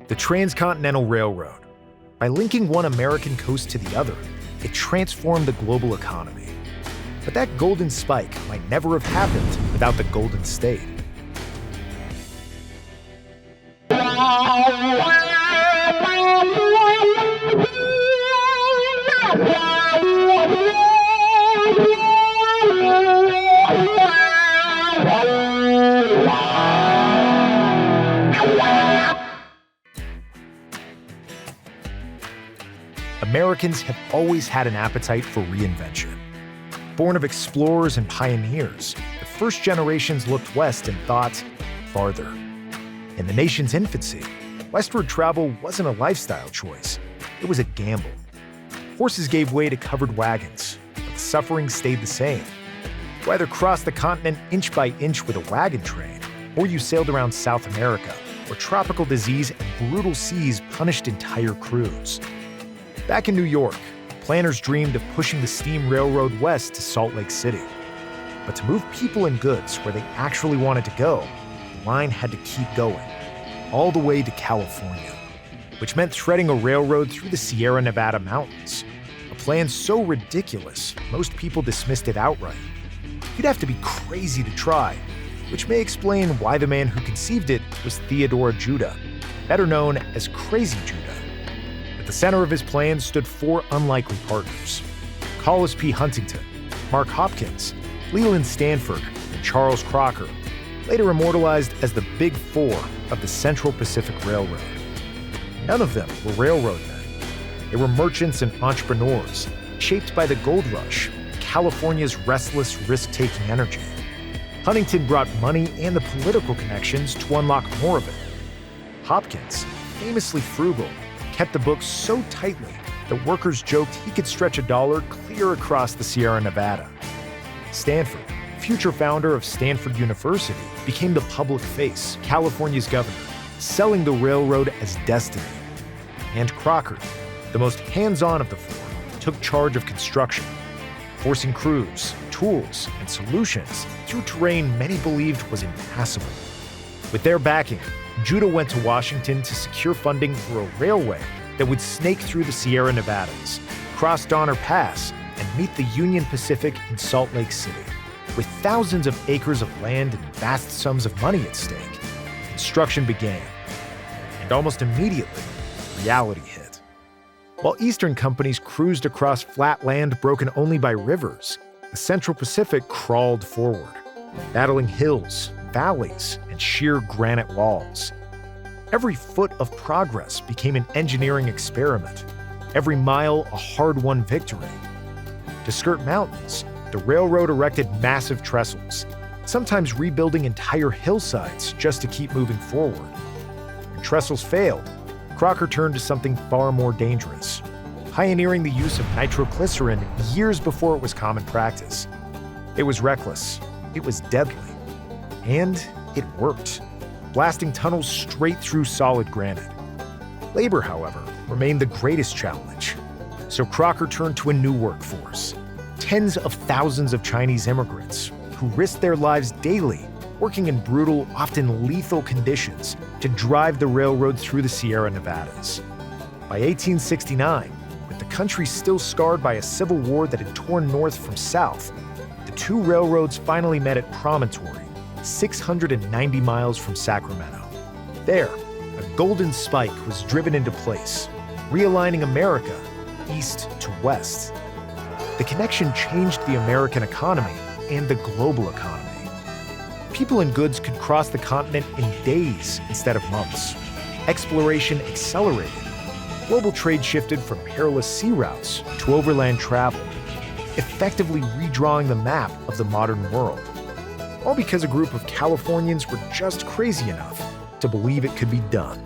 The Transcontinental Railroad. By linking one American coast to the other, it transformed the global economy. But that golden spike might never have happened without the Golden State. Americans have always had an appetite for reinvention. Born of explorers and pioneers, the first generations looked west and thought, farther. In the nation's infancy, westward travel wasn't a lifestyle choice, it was a gamble. Horses gave way to covered wagons, but the suffering stayed the same. You either crossed the continent inch by inch with a wagon train, or you sailed around South America, where tropical disease and brutal seas punished entire crews. Back in New York, planners dreamed of pushing the steam railroad west to Salt Lake City. But to move people and goods where they actually wanted to go, the line had to keep going, all the way to California, which meant threading a railroad through the Sierra Nevada mountains. A plan so ridiculous, most people dismissed it outright. You'd have to be crazy to try, which may explain why the man who conceived it was Theodore Judah, better known as Crazy Judah. At the center of his plan stood four unlikely partners: Collis P. Huntington, Mark Hopkins, Leland Stanford, and Charles Crocker, later immortalized as the Big Four of the Central Pacific Railroad. None of them were railroad men. They were merchants and entrepreneurs, shaped by the gold rush, California's restless, risk-taking energy. Huntington brought money and the political connections to unlock more of it. Hopkins, famously frugal, kept the books so tightly that workers joked he could stretch $1 clear across the Sierra Nevada. Stanford, future founder of Stanford University, became the public face, California's governor, selling the railroad as destiny. And Crocker, the most hands-on of the four, took charge of construction, forcing crews, tools, and solutions through terrain many believed was impassable. With their backing, Judah went to Washington to secure funding for a railway that would snake through the Sierra Nevadas, cross Donner Pass, and meet the Union Pacific in Salt Lake City. With thousands of acres of land and vast sums of money at stake, construction began. And almost immediately, reality hit. While Eastern companies cruised across flat land broken only by rivers, the Central Pacific crawled forward, battling hills, valleys, and sheer granite walls. Every foot of progress became an engineering experiment, every mile a hard-won victory. To skirt mountains, the railroad erected massive trestles, sometimes rebuilding entire hillsides just to keep moving forward. When trestles failed, Crocker turned to something far more dangerous, pioneering the use of nitroglycerin years before it was common practice. It was reckless, it was deadly, and it worked, blasting tunnels straight through solid granite. Labor, however, remained the greatest challenge. So Crocker turned to a new workforce, tens of thousands of Chinese immigrants who risked their lives daily working in brutal, often lethal conditions to drive the railroad through the Sierra Nevadas. By 1869, with the country still scarred by a civil war that had torn north from south, the two railroads finally met at Promontory, 690 miles from Sacramento. There, a golden spike was driven into place, realigning America east to west. The connection changed the American economy and the global economy. People and goods could cross the continent in days instead of months. Exploration accelerated. Global trade shifted from perilous sea routes to overland travel, effectively redrawing the map of the modern world. All because a group of Californians were just crazy enough to believe it could be done.